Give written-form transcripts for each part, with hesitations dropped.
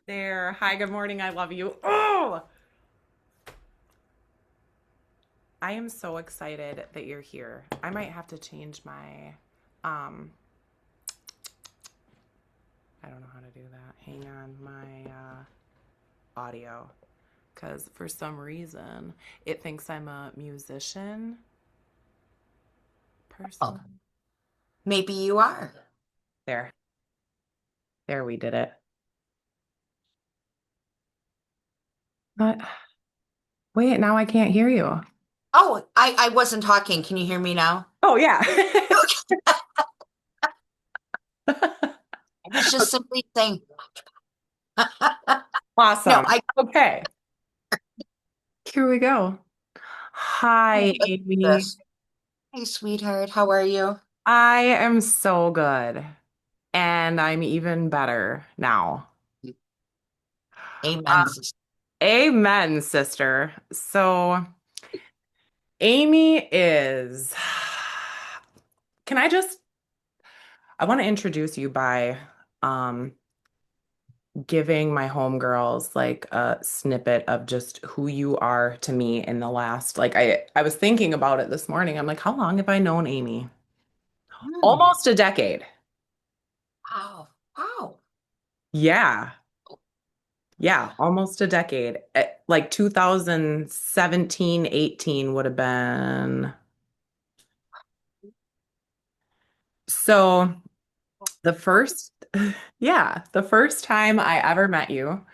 There. Hi, good morning. I love you. Oh, I am so excited that you're here. I might have to change my, um, I don't know how to do that. Hang on, my audio. Because for some reason, it thinks I'm a musician Oh, person. maybe you are. There. There, we did it. But wait, now I can't hear you. Oh, I wasn't talking. Can you hear me now? Oh, yeah. I was just simply saying, no, Awesome. I Okay. Here we go. oh, Hi, let's do Amy. this. Hey, sweetheart, how are you? I am so good. And I'm even better now. Amen, sister. Amen, sister. So, Amy is. Can I just. I want to introduce you by um, giving my homegirls like a snippet of just who you are to me in the last. I was thinking about it this morning. I'm like, how long have I known Amy? Hmm. Almost a decade. Wow. Wow. Yeah. Yeah, almost a decade. Like 2017, 18 would have been. So the first, yeah, the first time I ever met you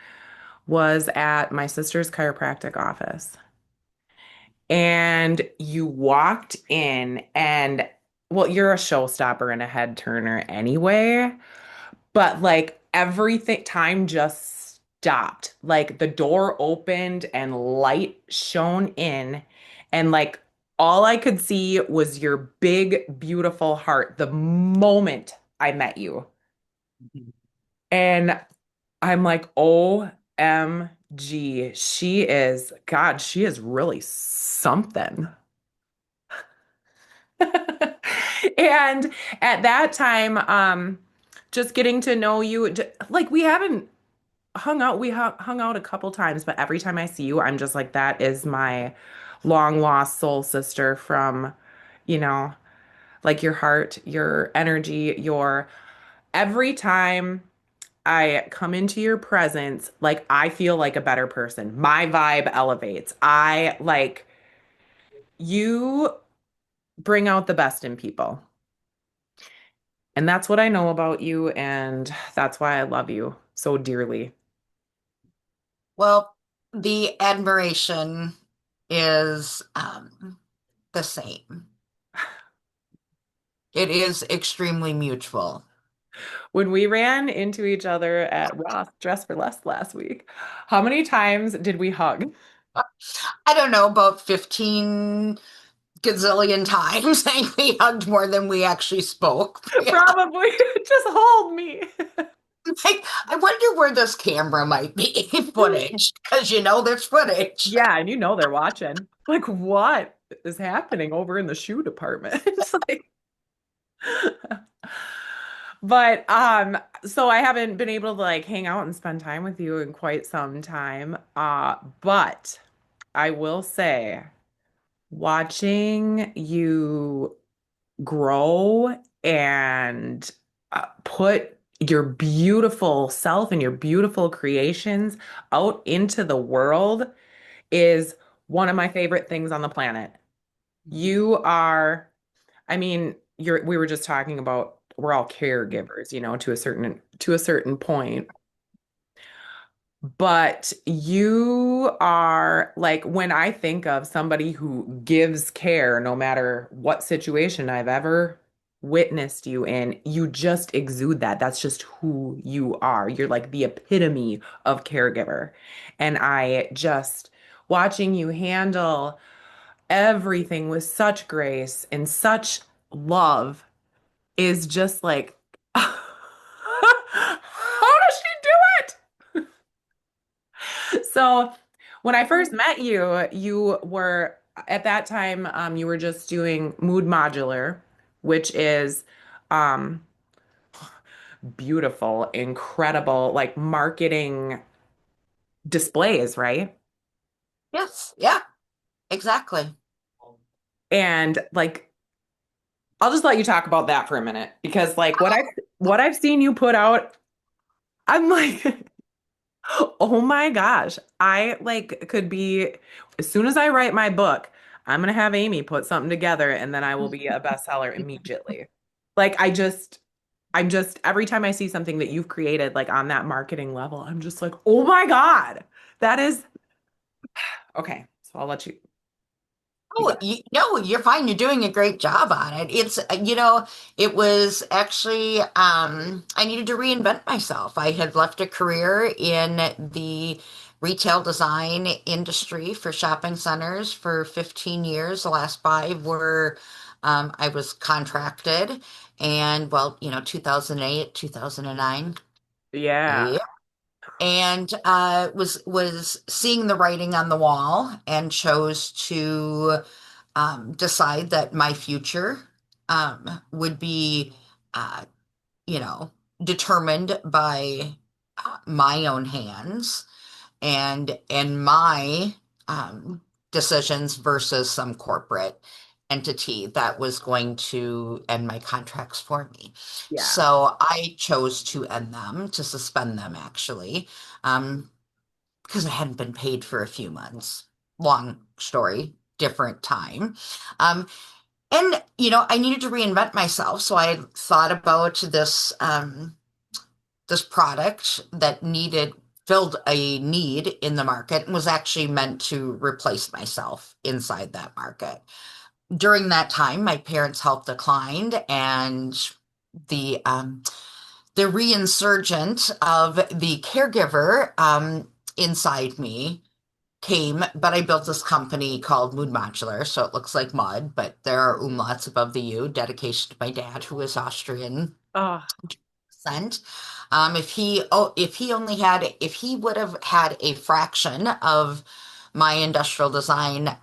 was at my sister's chiropractic office. And you walked in and, well, you're a showstopper and a head turner anyway. But like everything, time just stopped. Like the door opened and light shone in, and like all I could see was your big, beautiful heart the moment I met you. And I'm like, OMG, God, she is really something. And at that time, just getting to know you, like we haven't hung out a couple times, but every time I see you, I'm just like, that is my long lost soul sister from, you know, like your heart, your energy, your every time I come into your presence, like I feel like a better person. My vibe elevates. I like you bring out the best in people. And that's what I know about you, and that's why I love you so dearly. Well, the admiration is the same. It is extremely mutual. When we ran into each other at Ross Dress for Less last week, how many times did we hug? I don't know, about 15 gazillion times. I think we hugged more than we actually spoke. Yeah. Probably just hold me. Like, I wonder where this camera might be footage, because there's footage. Yeah, and you know they're watching. Like, what is happening over in the shoe department? Like, but so I haven't been able to like hang out and spend time with you in quite some time. But I will say, watching you grow and put your beautiful self and your beautiful creations out into the world is one of my favorite things on the planet. You are, I mean, we were just talking about we're all caregivers, to a certain point. But you are like when I think of somebody who gives care, no matter what situation I've ever witnessed you in, you just exude that. That's just who you are. You're like the epitome of caregiver. And I just watching you handle everything with such grace and such love is just like, how does she do it? So when I first met you, you were at that time, you were just doing Mood Modular, which is um, beautiful, incredible, like marketing displays, right? Yes. Yeah, exactly. And like, I'll just let you talk about that for a minute because like what I've seen you put out, I'm like, oh my gosh, I like could be as soon as I write my book, I'm gonna have Amy put something together and then I will be a bestseller immediately. Like I'm just every time I see something that you've created like on that marketing level, I'm just like, oh my God, that is okay. So I'll let you keep Oh, going. no, you're fine. You're doing a great job on it. It was actually, I needed to reinvent myself. I had left a career in the retail design industry for shopping centers for 15 years. The last five were, I was contracted, and well, 2008, 2009. Yeah. And was seeing the writing on the wall and chose to decide that my future would be uh, you know determined by my own hands and my um, decisions versus some corporate entity that was going to end my contracts for me. Yeah. So I chose to end them, to suspend them actually, um, because I hadn't been paid for a few months. Long story, different time. Um, and I needed to reinvent myself, so I thought about this product that needed filled a need in the market and was actually meant to replace myself inside that market. During that time, my parents' health declined, and the um, the reinsurgent of the caregiver inside me came, but I built this company called Müd Modular, so it looks like mud, but there are umlauts above the U, dedication to my dad, who is Austrian Oh, descent. If he would have had a fraction of my industrial design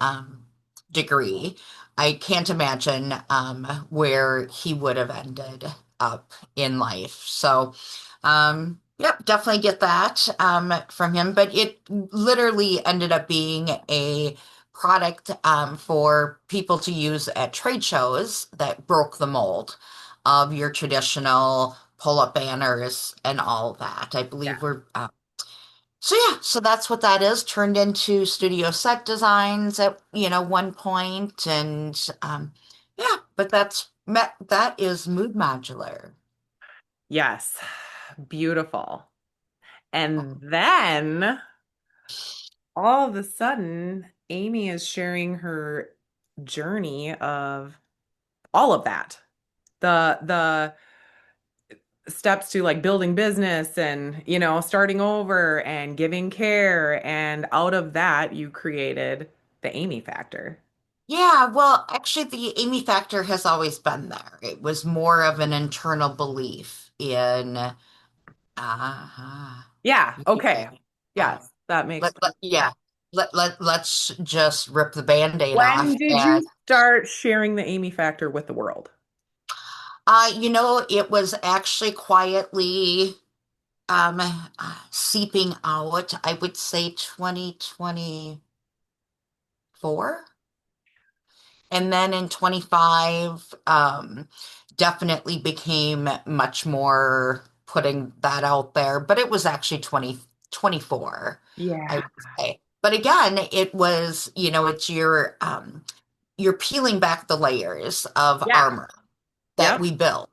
degree, I can't imagine where he would have ended up in life. So, yep, definitely get that from him. But it literally ended up being a product for people to use at trade shows that broke the mold of your traditional pull-up banners and all that. I believe yeah. we're so yeah, so that's what that is. Turned into studio set designs at one point, and yeah, but that is Mood Modular. Yes. Beautiful. And then all of a sudden, Amy is sharing her journey of all of that. The steps to like building business and, starting over and giving care. And out of that, you created the Amy factor. Yeah, well, actually, the Amy factor has always been there. It was more of an internal belief in, Yeah. yeah, Okay. Yes, that makes sense. yeah, let's just rip the Band-Aid When off. did And you start sharing the Amy factor with the world? it was actually quietly seeping out, I would say 2024. And then in 25, definitely became much more putting that out there. But it was actually 2024, I Yeah. would say. But again, it was, it's you're peeling back the layers of Yeah. armor that Yep. we built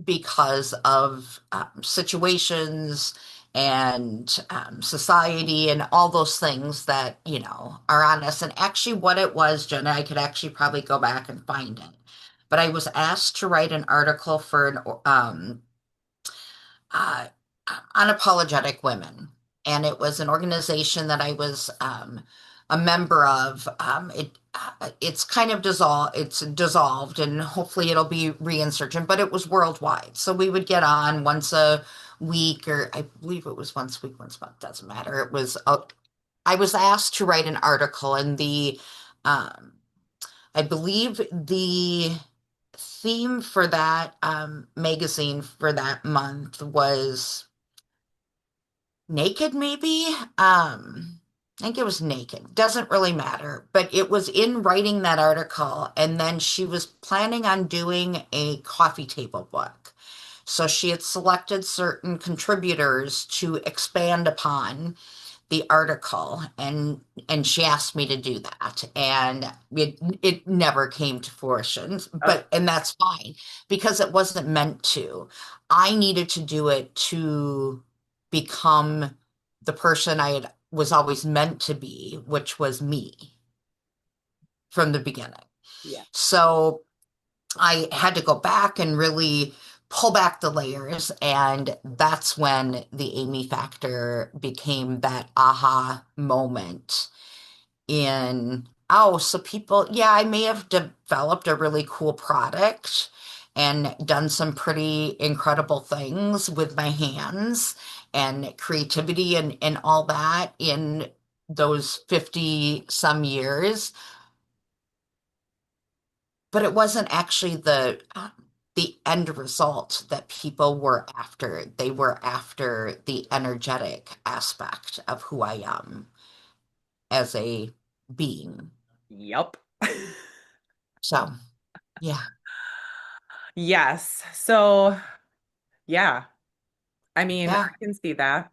because of situations and society and all those things that are on us. And actually what it was, Jenna, I could actually probably go back and find it, but I was asked to write an article for an uh, unapologetic women, and it was an organization that I was a member of. It's kind of dissolved. It's dissolved, and hopefully it'll be reinsurgent. But it was worldwide, so we would get on once a week, or I believe it was once a week, once a month. Doesn't matter. I was asked to write an article, and um, I believe the theme for that magazine for that month was naked, maybe. I think it was naked. Doesn't really matter. But it was in writing that article, and then she was planning on doing a coffee table book. So she had selected certain contributors to expand upon the article, and she asked me to do that, and it never came to fruition, Oh, but and that's fine because it wasn't meant to. I needed to do it to become the person I had was always meant to be, which was me from the beginning. yeah. So I had to go back and really pull back the layers. And that's when the Amy factor became that aha moment in, oh, so people, yeah, I may have developed a really cool product and done some pretty incredible things with my hands and creativity and all that in those 50 some years, but it wasn't actually the end result that people were after. They were after the energetic aspect of who I am as a being. Yep. So, yeah, Yes. So, yeah. I mean, yeah. I can see that.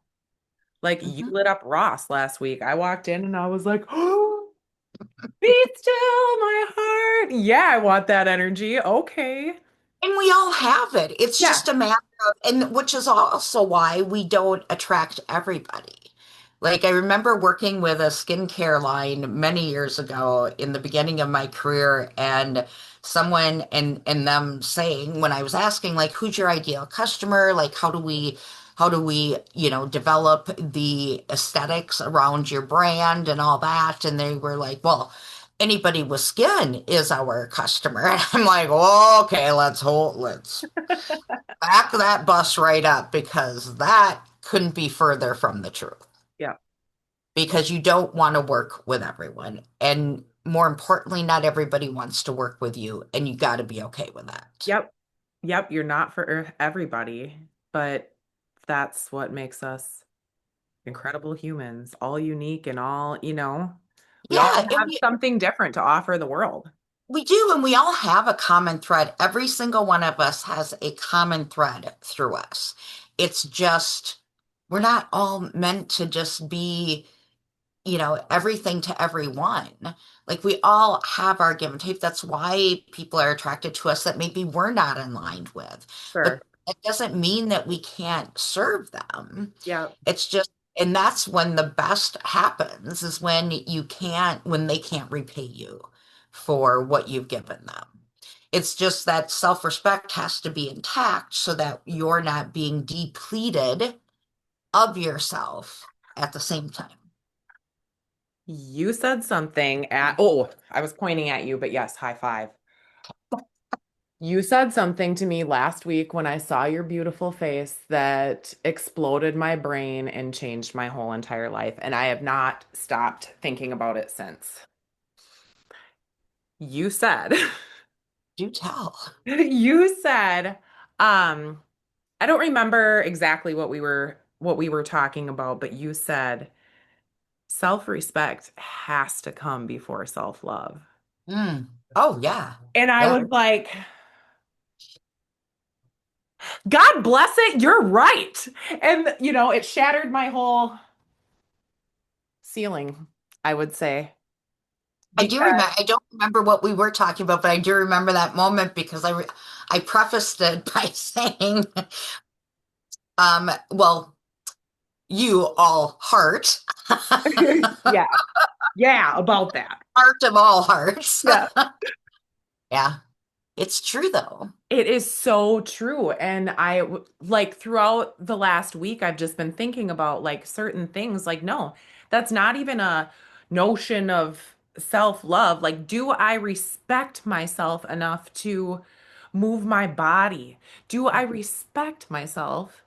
Like you Mhm. lit up Ross last week. I walked in and I was like, oh, be still, my heart. Yeah, I want that energy. Okay. And we all have it. It's Yeah, just a matter of, and which is also why we don't attract everybody. Like I remember working with a skincare line many years ago in the beginning of my career, and someone and them saying when I was asking like, who's your ideal customer? Like, how do we develop the aesthetics around your brand and all that? And they were like, well, anybody with skin is our customer. And I'm like, oh, okay, let's back that bus right up because that couldn't be further from the truth. yeah. Because you don't want to work with everyone. And more importantly, not everybody wants to work with you, and you got to be okay with that. Yep. Yep. You're not for everybody, but that's what makes us incredible humans, all unique and all, we all Yeah, and have something different to offer the world. we do, and we all have a common thread. Every single one of us has a common thread through us. It's just we're not all meant to just be everything to everyone. Like we all have our give and take. That's why people are attracted to us that maybe we're not aligned with. Sure. But it doesn't mean that we can't serve them. Yeah. It's just, and that's when the best happens is when they can't repay you for what you've given them. It's just that self-respect has to be intact so that you're not being depleted of yourself at the same time. You said something oh, I was pointing at you, but yes, high five. You said something to me last week when I saw your beautiful face that exploded my brain and changed my whole entire life. And I have not stopped thinking about it since. You said, Do tell. you said, um, I don't remember exactly what we were talking about, but you said self-respect has to come before self-love. Mm. Oh, yeah. And I Yeah. was like, God bless it, you're right. And it shattered my whole ceiling, I would say. I do Because remember, I don't remember what we were talking about, but I do remember that moment because I prefaced it by saying, well, you all heart, yeah, yeah, about that. heart of all hearts. Yeah. Yeah, it's true though. It is so true. And like throughout the last week, I've just been thinking about like certain things. Like, no, that's not even a notion of self-love. Like, do I respect myself enough to move my body? Do I respect myself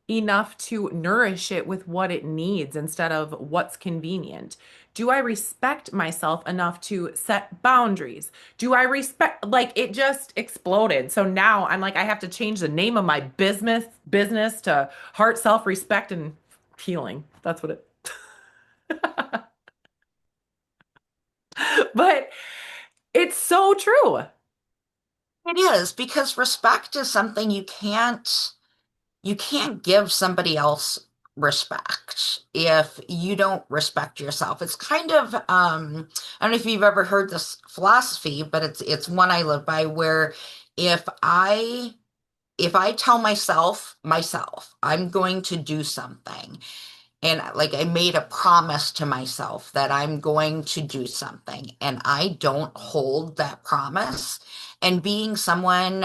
enough to nourish it with what it needs instead of what's convenient? Do I respect myself enough to set boundaries? Do I respect, like it just exploded. So now I'm like, I have to change the name of my business to Heart, Self-Respect, and Healing. That's what it, but it's so true. It is because respect is something you can't give somebody else respect if you don't respect yourself. It's kind of I don't know if you've ever heard this philosophy, but it's one I live by where if I if I tell myself I'm going to do something and like I made a promise to myself that I'm going to do something and I don't hold that promise and being someone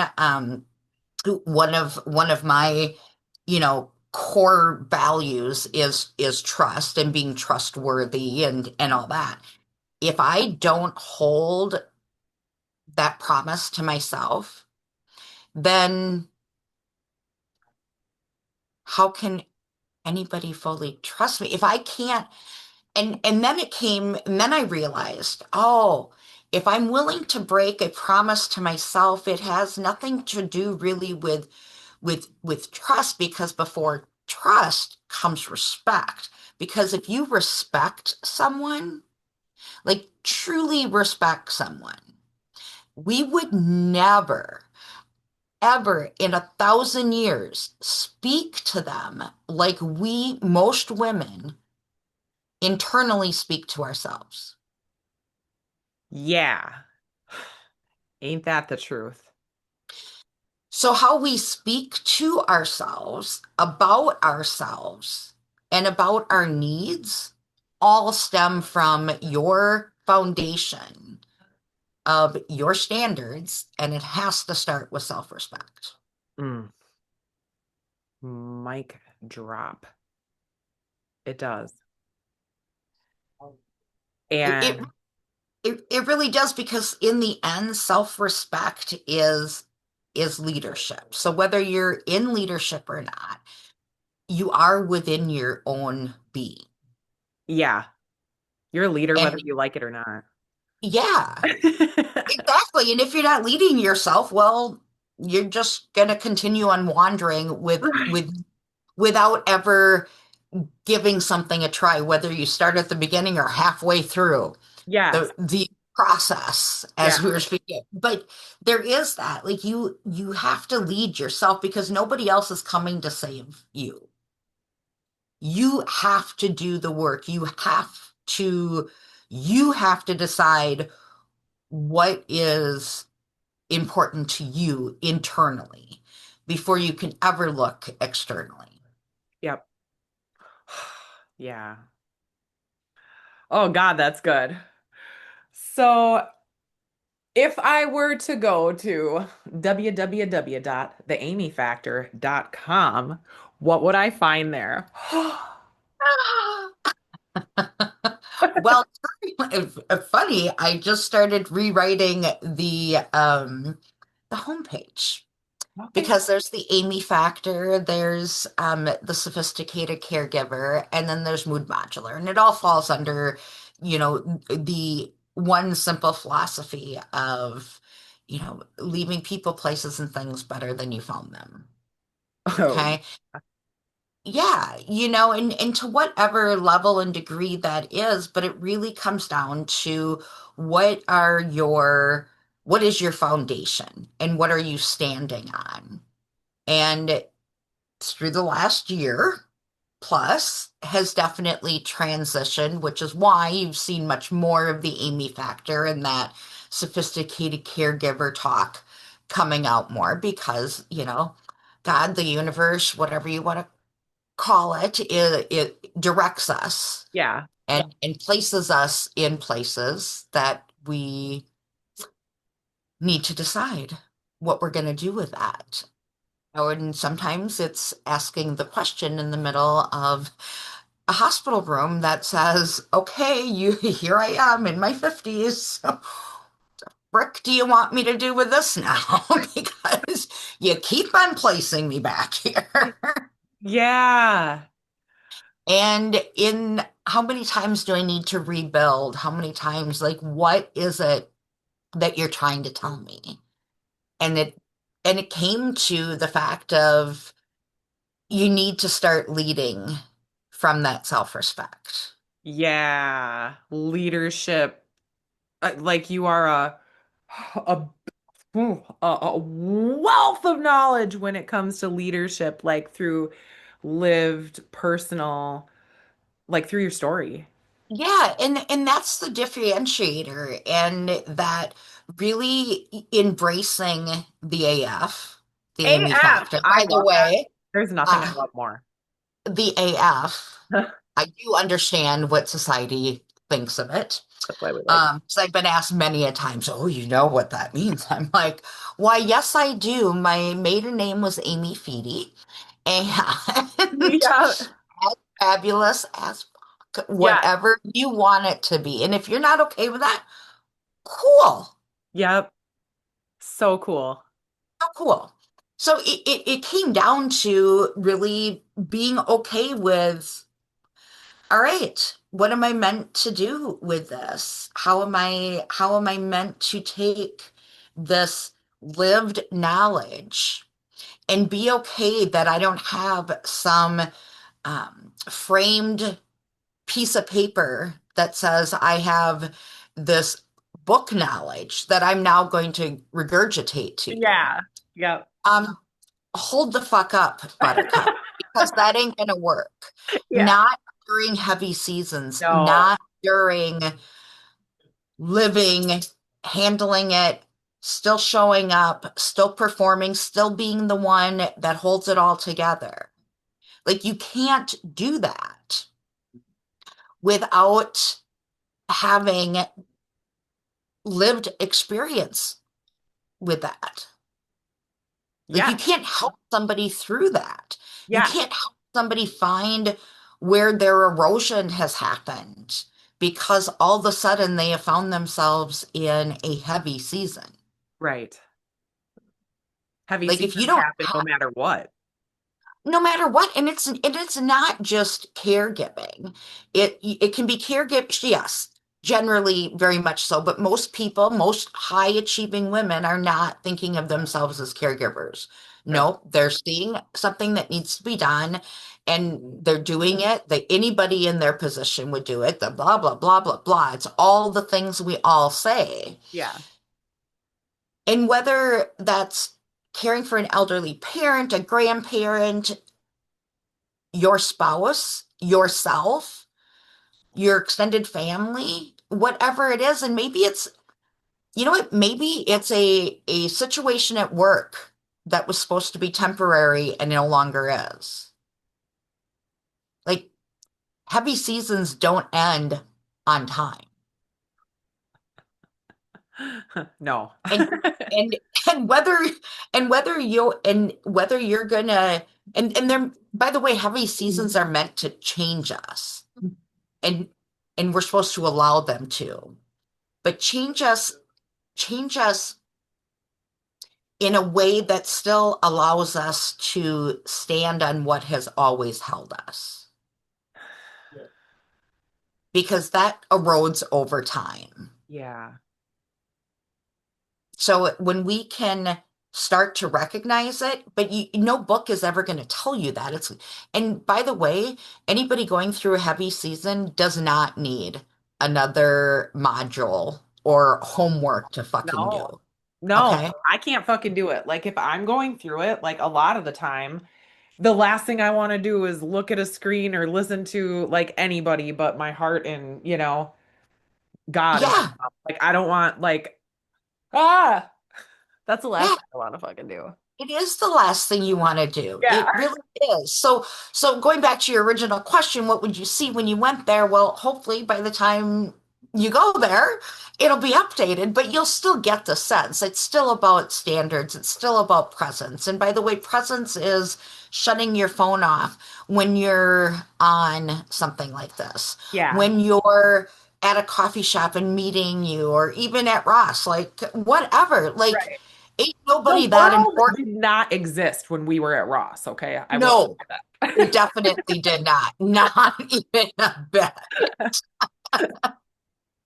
one of my core values is trust and being trustworthy and all that. If I don't hold that promise to myself, then how can anybody fully trust me if I can't? And then and then I realized, oh, if I'm willing to break a promise to myself, it has nothing to do really with trust, because before trust comes respect. Because if you respect someone, like truly respect someone, we would never, ever in 1,000 years speak to them like we, most women, internally speak to ourselves. Yeah. Ain't that the truth? So, how we speak to ourselves, and about our needs all stem from your foundation of your standards, and it has to start with self-respect. Mm, mic drop. It does. It, it, And it really does, because in the end, self-respect is leadership. So whether you're in leadership or not, you are within your own being. yeah, you're a leader And whether you like it or not. yeah, exactly. And if you're not leading yourself, well, you're just going to continue on wandering Right. without ever giving something a try, whether you start at the beginning or halfway through Yes. the process, Yeah. as we were speaking. But there is that, like, you have to lead yourself, because nobody else is coming to save you. You have to do the work. You have to decide what is important to you internally before you can ever look externally. Yep. Yeah. Oh God, that's good. So if I were to go to www.theamyfactor.com, what would I find there? Well, funny, I just started rewriting the homepage, Okay. because there's the Amy Factor, there's the Sophisticated Caregiver, and then there's Mood Modular, and it all falls under, the one simple philosophy of, leaving people, places, and things better than you found them. Oh, Okay. Yeah, and to whatever level and degree that is, but it really comes down to what is your foundation and what are you standing on? And through the last year plus has definitely transitioned, which is why you've seen much more of the Amy Factor and that sophisticated caregiver talk coming out more, because, God, the universe, whatever you want to call it directs us yeah. and places us in places that we need to decide what we're going to do with that. Oh, and sometimes it's asking the question in the middle of a hospital room that says, okay, here I am in my 50s. So, Rick, do you want me to do with this now? Because you keep on placing me back here. Yeah. And in how many times do I need to rebuild? How many times, like, what is it that you're trying to tell me? And it came to the fact of you need to start leading from that self-respect. Yeah. Leadership. Like you are a a wealth of knowledge when it comes to leadership, like through lived personal, like through your story. Yeah, and that's the differentiator, and that really embracing the AF, the Amy AF. factor. I By the love that. way, There's nothing I uh, love more. the AF, I do understand what society thinks of it. That's why we like it. Because I've been asked many a times, oh, you know what that means? I'm like, why, yes, I do. My maiden name was Amy Feedy, and Yeah. as fabulous as fuck, Yeah. whatever you want it to be. And if you're not okay with that, cool. Yep. So cool. So cool. So it came down to really being okay with, all right, what am I meant to do with this? How am I meant to take this lived knowledge and be okay that I don't have some framed piece of paper that says I have this book knowledge that I'm now going to regurgitate to you. Yeah. Yep. Um, Hold the fuck up, Buttercup, because that ain't gonna work. Yeah. Not during heavy seasons, No. not during living, handling it, still showing up, still performing, still being the one that holds it all together. Like you can't do that without having lived experience with that. Like you Yeah. can't help somebody through that. You Yeah. can't help somebody find where their erosion has happened because all of a sudden they have found themselves in a heavy season. Right. Heavy Like if you seasons don't happen no matter what. no matter what, and it's not just caregiving. It can be caregiving, yes, generally very much so, but most people, most high achieving women are not thinking of themselves as caregivers. No. No, they're seeing something that needs to be done and they're doing it. That anybody in their position would do it. The blah blah blah blah blah. It's all the things we all say. Yeah. And whether that's caring for an elderly parent, a grandparent, your spouse, yourself, your extended family, whatever it is. And maybe it's, you know what, maybe it's a situation at work that was supposed to be temporary and no longer is. Like heavy seasons don't end on time. No. And and and whether you're gonna and they're by the way, heavy seasons are meant to change us. And we're supposed to allow them to. But change us in a way that still allows us to stand on what has always held us because that erodes over time. Yeah. So when we can start to recognize it, but no book is ever going to tell you that. And by the way, anybody going through a heavy season does not need another module or homework to fucking No. do. No, Okay? I can't fucking do it. Like if I'm going through it, like a lot of the time, the last thing I want to do is look at a screen or listen to like anybody but my heart and, God and Yeah. myself. Like I don't want like ah, that's the last Yeah. thing I want to fucking do. It is the last thing you want to do. Yeah. It really is. So going back to your original question, what would you see when you went there? Well, hopefully by the time you go there, it'll be updated, but you'll still get the sense. It's still about standards. It's still about presence. And by the way, presence is shutting your phone off when you're on something like this. Yeah. When you're at a coffee shop and meeting you, or even at Ross, like whatever, like Right. Ain't The nobody that world important. did not exist when we were at Ross, okay? I will No, say it that. definitely did not. Not even a bit.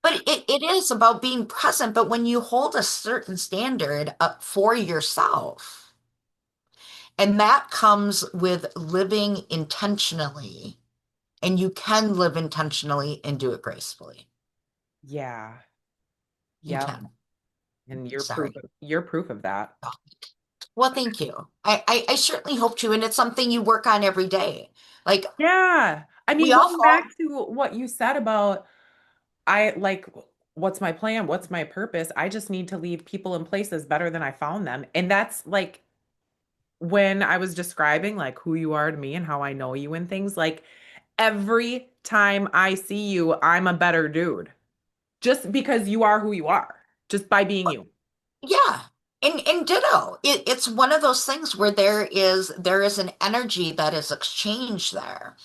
But it is about being present. But when you hold a certain standard up for yourself, and that comes with living intentionally, and you can live intentionally and do it gracefully. Yeah. You Yep. can. And Sorry. you're proof of that. Well, thank you. I certainly hope to, and it's something you work on every day. Like Yeah. I we mean, all going back fall. to what you said about I like what's my plan? What's my purpose? I just need to leave people in places better than I found them. And that's like when I was describing like who you are to me and how I know you and things, like every time I see you, I'm a better dude. Just because you are who you are, just by being you. Yeah. And ditto. It's one of those things where there is an energy that is exchanged there.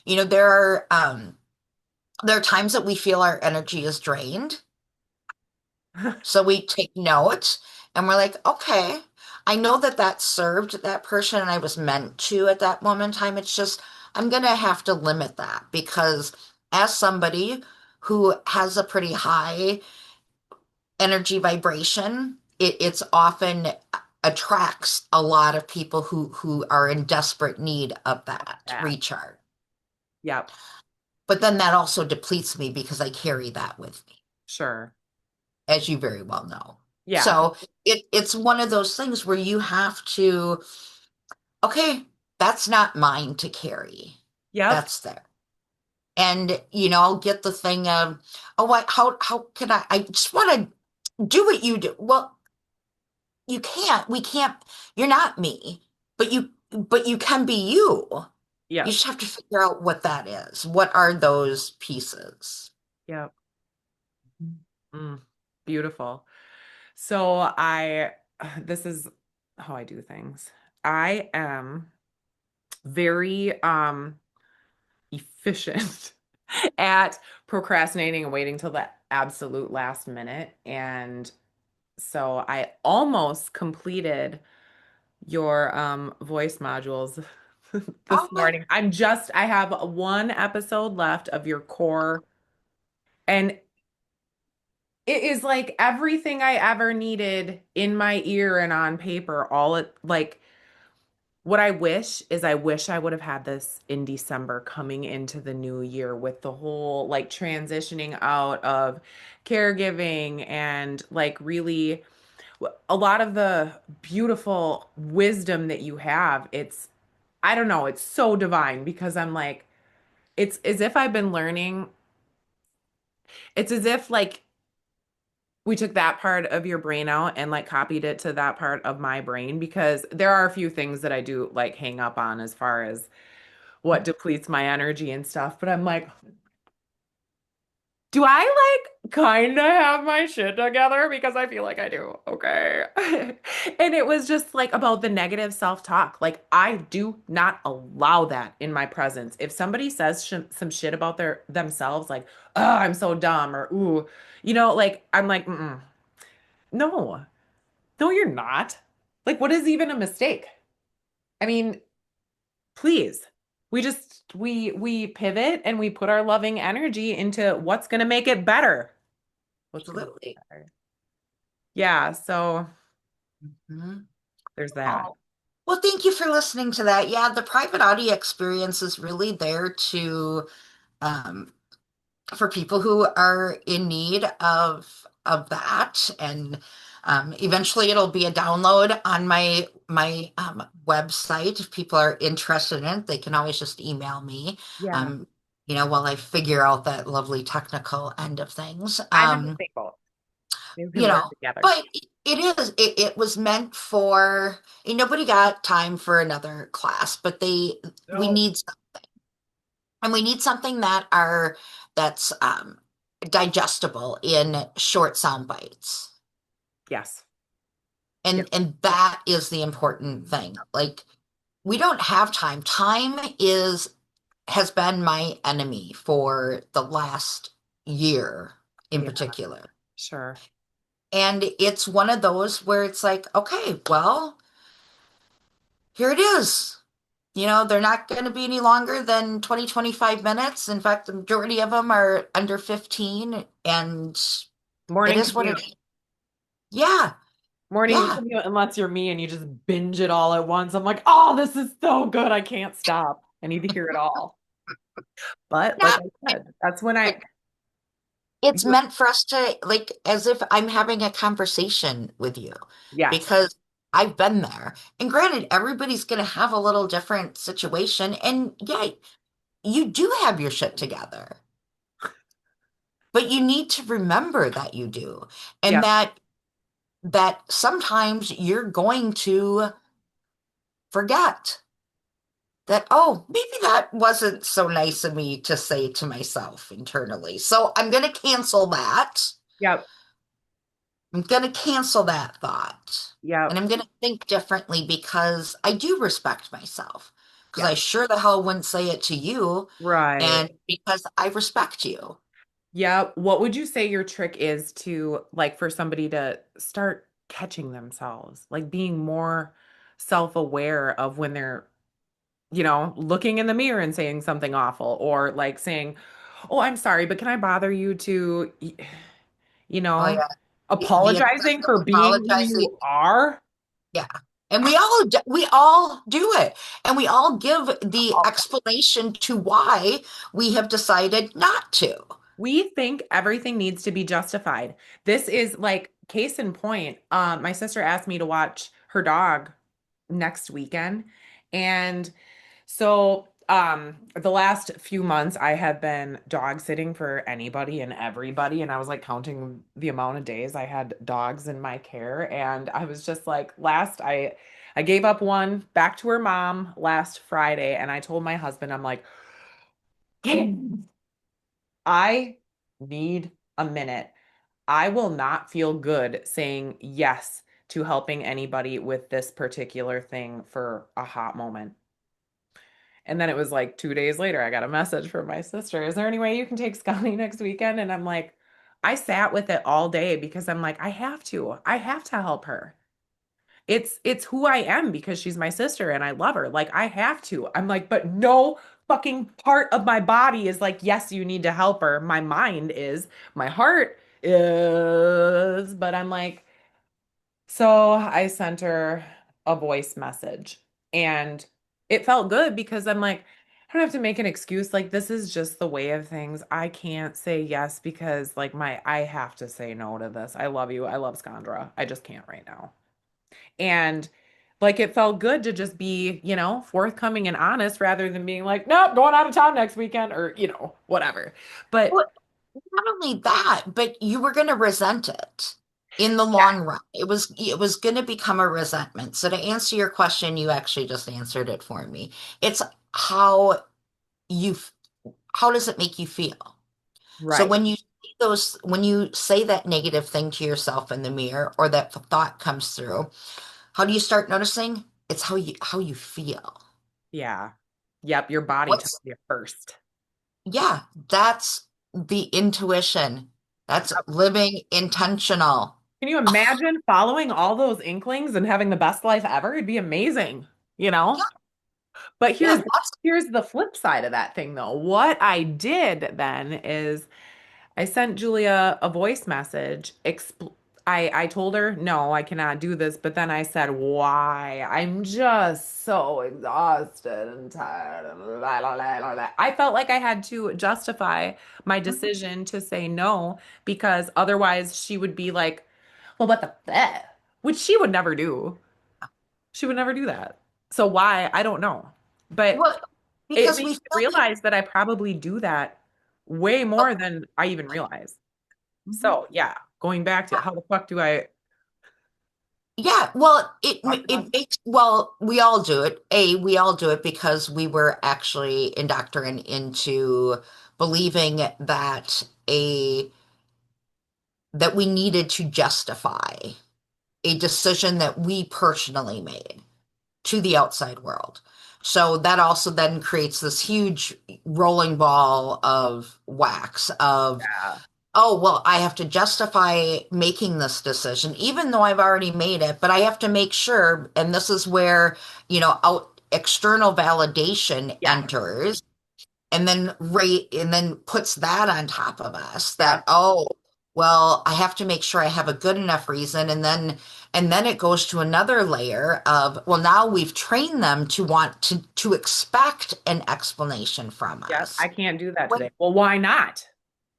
You know, there are times that we feel our energy is drained. So we take note and we're like, okay, I know that that served that person and I was meant to at that moment in time. It's just, I'm going to have to limit that because as somebody who has a pretty high energy vibration, it's often attracts a lot of people who are in desperate need of that That. recharge. Yep. But then that also depletes me because I carry that with me, Sure. as you very well know. Yeah. So it's one of those things where you have to, okay, that's not mine to carry. Yep. That's there. And I'll get the thing of, oh, how can I just want to do what you do. Well, we can't, you're not me, but you can be you. You Yes. just have to figure out what that is. What are those pieces? Yep. Mm, beautiful. So this is how I do things. I am very efficient at procrastinating and waiting till the absolute last minute. And so I almost completed your voice modules this Okay. morning. I have one episode left of your core, and it is like everything I ever needed in my ear and on paper, all it like what I wish is I wish I would have had this in December coming into the new year with the whole like transitioning out of caregiving and like really a lot of the beautiful wisdom that you have. I don't know, it's so divine because I'm like, it's as if I've been learning. It's as if like we took that part of your brain out and like copied it to that part of my brain because there are a few things that I do like hang up on as far as what depletes my energy and stuff. But I'm like, do I like kind of have my shit together? Because I feel like I do. Okay. And it was just like about the negative self-talk. Like, I do not allow that in my presence. If somebody says some shit about themselves, like, oh, I'm so dumb, or ooh, like, I'm like, mm-mm. No, no, you're not. Like, what is even a mistake? I mean, please. We pivot and we put our loving energy into what's going to make it better. What's going to make Absolutely. it better? Yeah, so Mhm. there's that. Oh, well, thank you for listening to that. Yeah, the private audio experience is really there um, for people who are in need of that, and eventually it'll be a download on my website. If people are interested in it, they can always just email me. Yeah. Um, while I figure out that lovely technical end of things. I'm in the same boat. We You can learn know, together. but it was meant for, nobody got time for another class, but we No. need, and we need something that's digestible in short sound bites. Yes. Yeah. And that is the important thing. Like we don't have time. Time has been my enemy for the last year in Yeah, particular. sure. And it's one of those where it's like, okay, well, here it is. They're not going to be any longer than 20, 25 minutes. In fact, the majority of them are under 15, and it Morning is what it commute. is. Yeah, Morning yeah. commute, unless you're me and you just binge it all at once. I'm like, oh, this is so good. I can't stop. I need to hear it all. But like Not I said, that's when I, like it's meant for us to, like, as if I'm having a conversation with you, yes, because I've been there. And granted, everybody's going to have a little different situation. And yeah, you do have your shit together, but you need to remember that you do. And yep, that sometimes you're going to forget that, oh, maybe that wasn't so nice of me to say to myself internally. So I'm going to cancel that. yep, I'm going to cancel that thought. And yep, I'm going to think differently because I do respect myself. Because I yes, sure the hell wouldn't say it to you. right. And because I respect you. Yeah. What would you say your trick is to like for somebody to start catching themselves, like being more self-aware of when they're, looking in the mirror and saying something awful or like saying, "Oh, I'm sorry, but can I bother you to, you Oh, know, yeah. The apologizing excessive for being who apologizing. you are?" Yeah. And we all do it. And we all give the Oh, explanation to why we have decided not to. we think everything needs to be justified. This is like case in point. My sister asked me to watch her dog next weekend. And so the last few months I have been dog sitting for anybody and everybody. And I was like counting the amount of days I had dogs in my care. And I was just like, I gave up one back to her mom last Friday. And I told my husband, I'm like, I need a minute. I will not feel good saying yes to helping anybody with this particular thing for a hot moment. And then it was like 2 days later, I got a message from my sister. Is there any way you can take Scotty next weekend? And I'm like, I sat with it all day because I'm like, I have to. I have to help her. It's who I am because she's my sister and I love her. Like I have to. I'm like, but no fucking part of my body is like, yes, you need to help her. My mind is, my heart is, but I'm like, so I sent her a voice message and it felt good because I'm like, I don't have to make an excuse. Like, this is just the way of things. I can't say yes because, like, I have to say no to this. I love you. I love Skandra. I just can't right now. And, like, it felt good to just be, forthcoming and honest rather than being like, nope, going out of town next weekend or, whatever. But Well, not only that, but you were going to resent it in the yeah, long run. It was going to become a resentment. So to answer your question, you actually just answered it for me. It's how you how does it make you feel? So right. when you say that negative thing to yourself in the mirror or that thought comes through, how do you start noticing? It's how you feel. Yeah. Yep. Your body tells What's you first. Yeah, that's the intuition. That's living intentional. Can you imagine following all those inklings and having the best life ever? It'd be amazing, you know? Yeah, But yeah, here's the flip side of that thing though. What I did then is I sent Julia a voice message. I told her, no, I cannot do this. But then I said, why? I'm just so exhausted and tired. And blah, blah, blah, blah, blah. I felt like I had to justify my Mhm. decision to say no because otherwise she would be like, well, what the bleh? Which she would never do. She would never do that. So why? I don't know. But Well, it because made we me feel like, realize that I probably do that way oh, more than I even realize. mhm. So yeah, going back to how the fuck do I Yeah, well, talk about it makes, well, we all do it. We all do it because we were actually indoctrinated into believing that we needed to justify a decision that we personally made to the outside world. So that also then creates this huge rolling ball of wax of that? oh, well, I have to justify making this decision, even though I've already made it, but I have to make sure, and this is where, external validation Yes. enters and then rate and then puts that on top of us that, Yep. oh, well, I have to make sure I have a good enough reason. And then it goes to another layer of, well, now we've trained them to want to expect an explanation from Yep. us. I can't do that When today. Well, why not?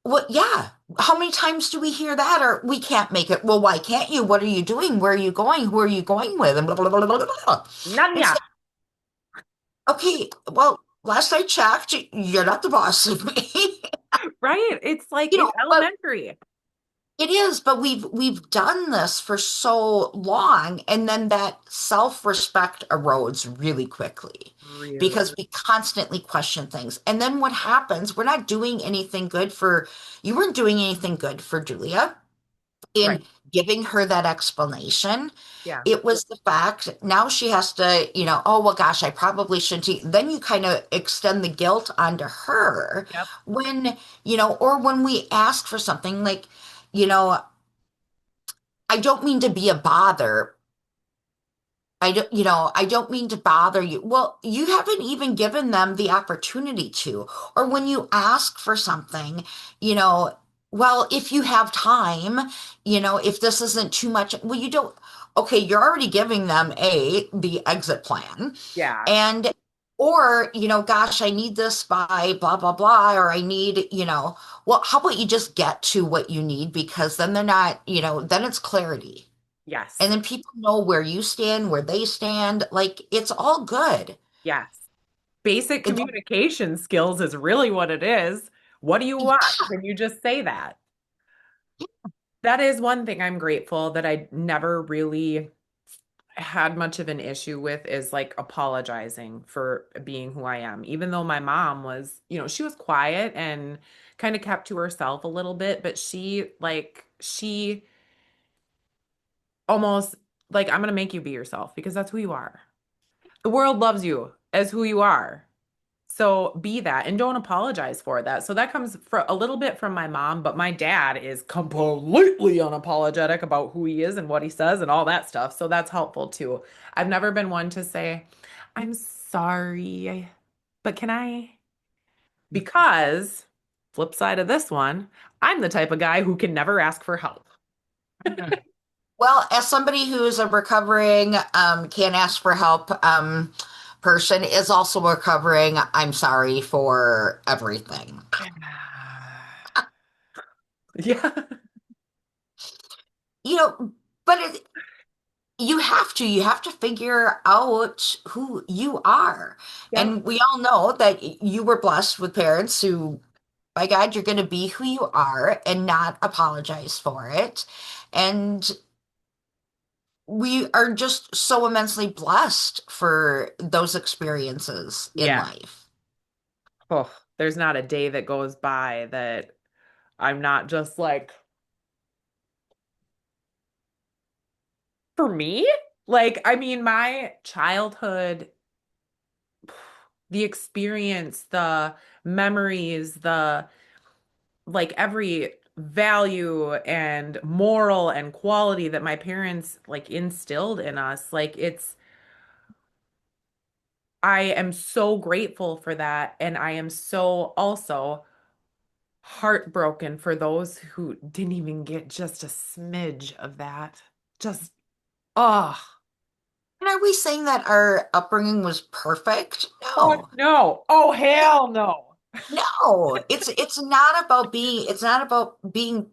Well, yeah. How many times do we hear that? Or we can't make it. Well, why can't you? What are you doing? Where are you going? Who are you going with? And blah, blah, blah, blah, blah, blah. It's Nanya. like, okay, well, last I checked, you're not the boss of me. Right? It's like it's But elementary. it is, but we've done this for so long, and then that self-respect erodes really quickly Really? because we constantly question things. And then what happens? We're not doing anything good for, you weren't doing anything good for Julia Right. in giving her that explanation. Yeah. It was the fact now she has to, oh, well, gosh, I probably shouldn't eat. Then you kind of extend the guilt onto her Yep. when, or when we ask for something like, you know, I don't mean to be a bother. I don't mean to bother you. Well, you haven't even given them the opportunity to. Or when you ask for something, you know, well, if you have time, if this isn't too much, well, you don't, okay, you're already giving them the exit plan. Yeah. And, or, gosh, I need this by blah, blah, blah, or I need, well, how about you just get to what you need? Because then they're not, then it's clarity. And Yes. then people know where you stand, where they stand. Like it's all good. Yes. Basic It, communication skills is really what it is. What do you want? Can you just say that? That is one thing I'm grateful that I never really had much of an issue with is like apologizing for being who I am. Even though my mom was, she was quiet and kind of kept to herself a little bit, but she almost like, I'm gonna make you be yourself because that's who you are. The world loves you as who you are. So be that and don't apologize for that. So that comes for a little bit from my mom, but my dad is completely unapologetic about who he is and what he says and all that stuff. So that's helpful too. I've never been one to say, I'm sorry, but can I? Because flip side of this one, I'm the type of guy who can never ask for help. well, as somebody who's a recovering, can't ask for help, person is also recovering. I'm sorry for everything. Yeah. You know, but you have to figure out who you are. Yep. And we all know that you were blessed with parents who, by God, you're going to be who you are and not apologize for it. And we are just so immensely blessed for those experiences in Yeah. life. Oh, there's not a day that goes by that I'm not just like, for me, like, I mean, my childhood, the experience, the memories, the like every value and moral and quality that my parents like instilled in us, like I am so grateful for that. And I am so also heartbroken for those who didn't even get just a smidge of that. Just, oh, And are we saying that our upbringing was perfect? God, No. no. Oh, hell no. No. It's not about being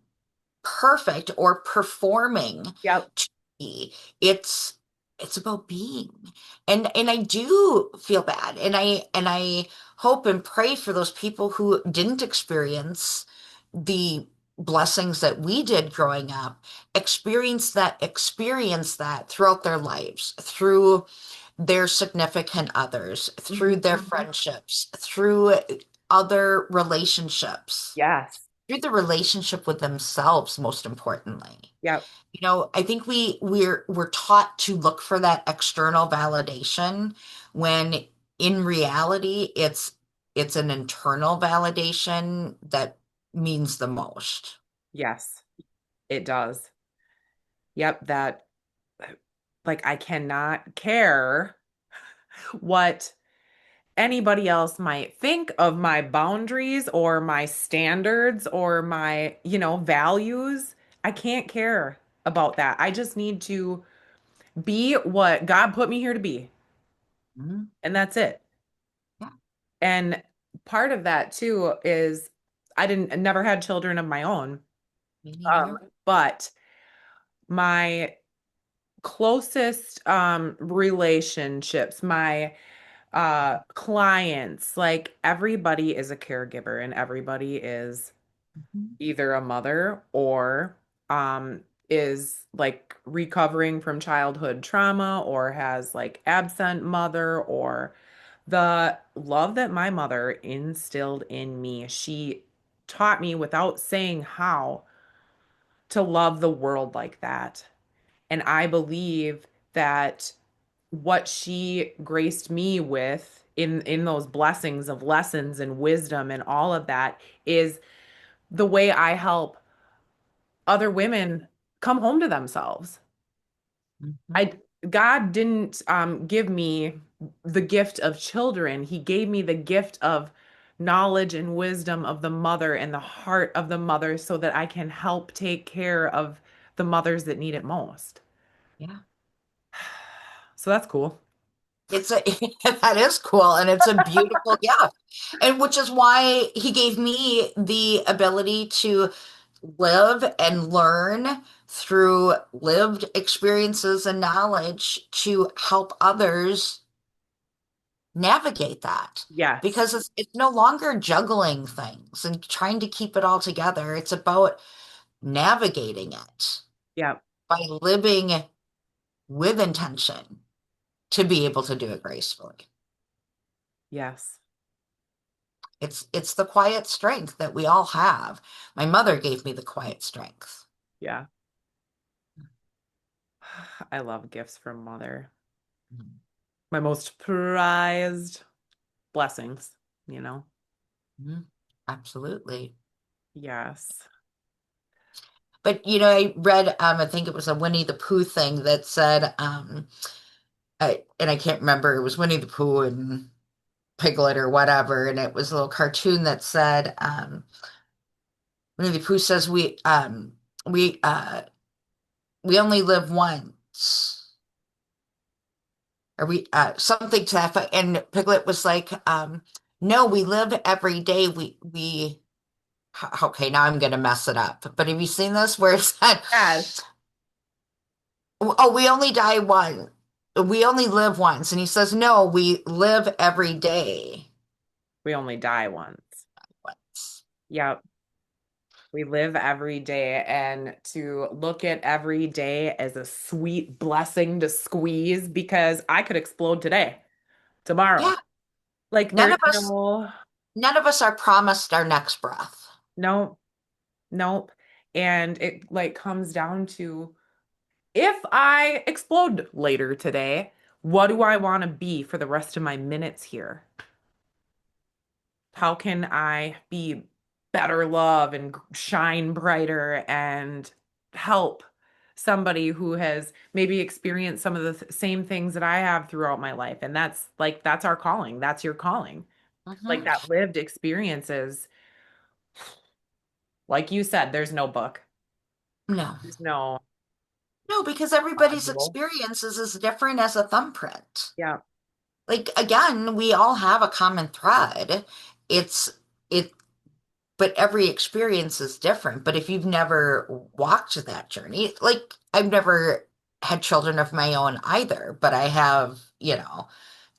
perfect or performing Yep. to be. It's about being. And I do feel bad. And I hope and pray for those people who didn't experience the blessings that we did growing up, experience that throughout their lives, through their significant others, through their Mhm. friendships, through other relationships, Yes. through the relationship with themselves, most importantly. Yep. I think we're taught to look for that external validation when in reality it's an internal validation that means the most. Yes, it does. Yep, that like I cannot care what anybody else might think of my boundaries or my standards or my, values. I can't care about that. I just need to be what God put me here to be, Mhm. and that's it. Yeah, And part of that too is I never had children of my own. me Um, neither. but my closest relationships, my clients, like everybody is a caregiver and everybody is Mhm. either a mother or is like recovering from childhood trauma or has like absent mother or the love that my mother instilled in me. She taught me without saying how to love the world like that. And I believe that what she graced me with in those blessings of lessons and wisdom and all of that is the way I help other women come home to themselves. Mhm. I God didn't give me the gift of children. He gave me the gift of knowledge and wisdom of the mother and the heart of the mother so that I can help take care of the mothers that need it most. Yeah. So that's cool. It's a that is cool and it's a beautiful gift. And which is why he gave me the ability to live and learn through lived experiences and knowledge to help others navigate that. Yes. Because it's no longer juggling things and trying to keep it all together. It's about navigating it Yep. by living with intention to be able to do it gracefully. Yes. It's the quiet strength that we all have. My mother gave me the quiet strength. Yeah. I love gifts from mother. My most prized blessings, you know? Mhm. Absolutely. Yes. But I read I think it was a Winnie the Pooh thing that said and I can't remember, it was Winnie the Pooh and Piglet or whatever, and it was a little cartoon that said Winnie the Pooh says we we only live once. Or we something to that effect. And Piglet was like, no, we live every day. Okay, now I'm gonna mess it up. But have you seen this where it said, Yes. oh, we only die once. We only live once. And he says, no, we live every day. We only die once. Once. Yep. We live every day, and to look at every day as a sweet blessing to squeeze because I could explode today, Yeah. tomorrow. Like None there's of us none of us are promised our next breath. no, nope. And it like comes down to if I explode later today, what do I want to be for the rest of my minutes here? How can I be better love and shine brighter and help somebody who has maybe experienced some of the same things that I have throughout my life? And that's our calling. That's your calling. Like Hmm. that lived experiences, like you said, there's no book. No. There's no No, because everybody's module. experience is as different as a thumbprint. Yeah, Like again, we all have a common thread. It's it but every experience is different. But if you've never walked that journey, like I've never had children of my own either, but I have,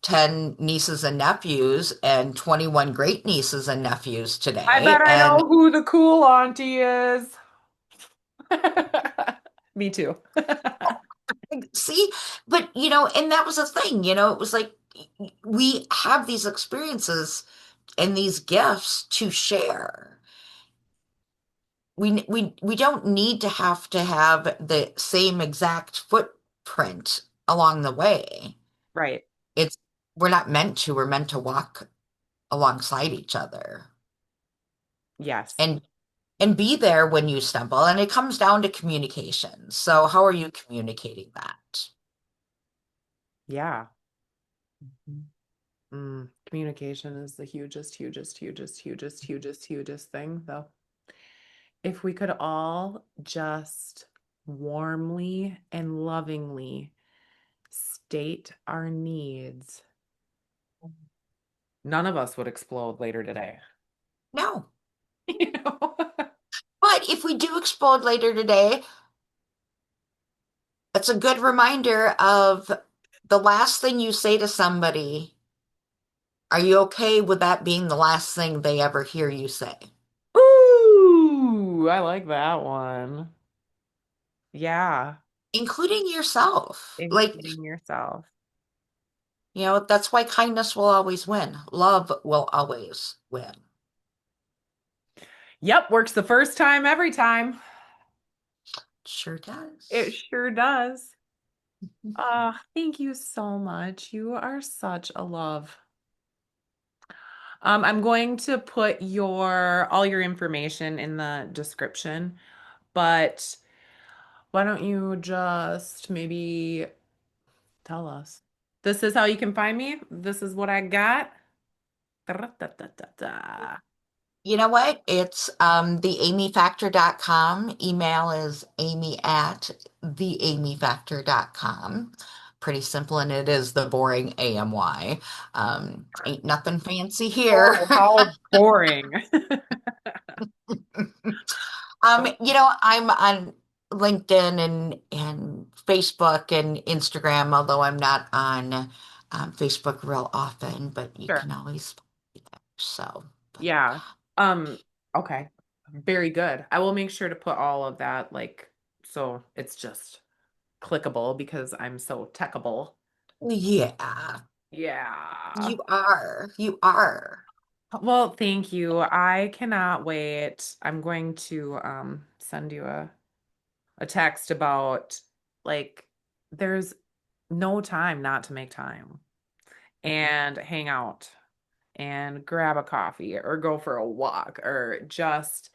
10 nieces and nephews and 21 great nieces and nephews I bet today. I And know who the cool auntie is. Me too. see, but and that was a thing, it was like we have these experiences and these gifts to share. We don't need to have the same exact footprint along the way. Right. It's we're not meant to, we're meant to walk alongside each other. Yes. And and be there when you stumble. And it comes down to communication. So, how are you communicating that? Yeah. Communication is the hugest thing, though. If we could all just warmly and lovingly state our needs, none of us would explode later today. No. You know? But if we do explode later today, it's a good reminder of the last thing you say to somebody. Are you okay with that being the last thing they ever hear you say? Ooh, I like that one. Yeah, Including yourself. Like, including yourself. that's why kindness will always win. Love will always win. Yep, works the first time every time. Sure It does. sure does. Thank you so much. You are such a love. I'm going to put your all your information in the description, but why don't you just maybe tell us? This is how you can find me. This is what I got. Da-da-da-da-da. You know what? It's theamyfactor.com. Email is amy at theamyfactor.com. Pretty simple, and it is the boring AMY. Ain't nothing fancy here. Oh, how boring. I'm on LinkedIn and Facebook and Instagram, although I'm not on Facebook real often, but you Sure. can always find me there. So, but Yeah. Um, okay. Very good. I will make sure to put all of that like so it's just clickable because I'm so techable. yeah, Yeah. you are. You are. Well, thank you. I cannot wait. I'm going to send you a text about like there's no time not to make time and hang out and grab a coffee or go for a walk or just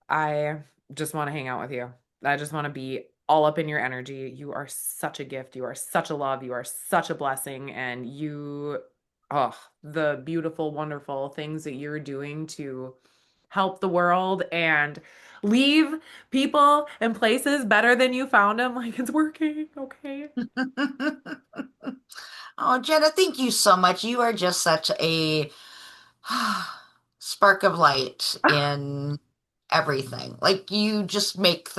I just want to hang out with you. I just want to be all up in your energy. You are such a gift. You are such a love. You are such a blessing. And oh, the beautiful, wonderful things that you're doing to help the world and leave people and places better than you found them. Like it's working. Okay. Oh, Jenna, thank you so much. You are just such a spark of light in everything. Like you just make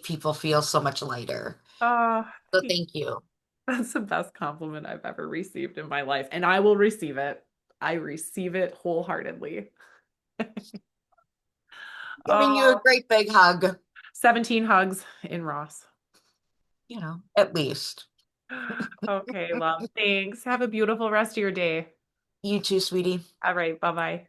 people feel so much lighter. Uh, So thank you. that's the best compliment I've ever received in my life. And I will receive it. I receive it wholeheartedly. Giving you a Oh, great big hug, 17 hugs in Ross. at least. Okay, love. Thanks. Have a beautiful rest of your day. You too, sweetie. All right. Bye bye.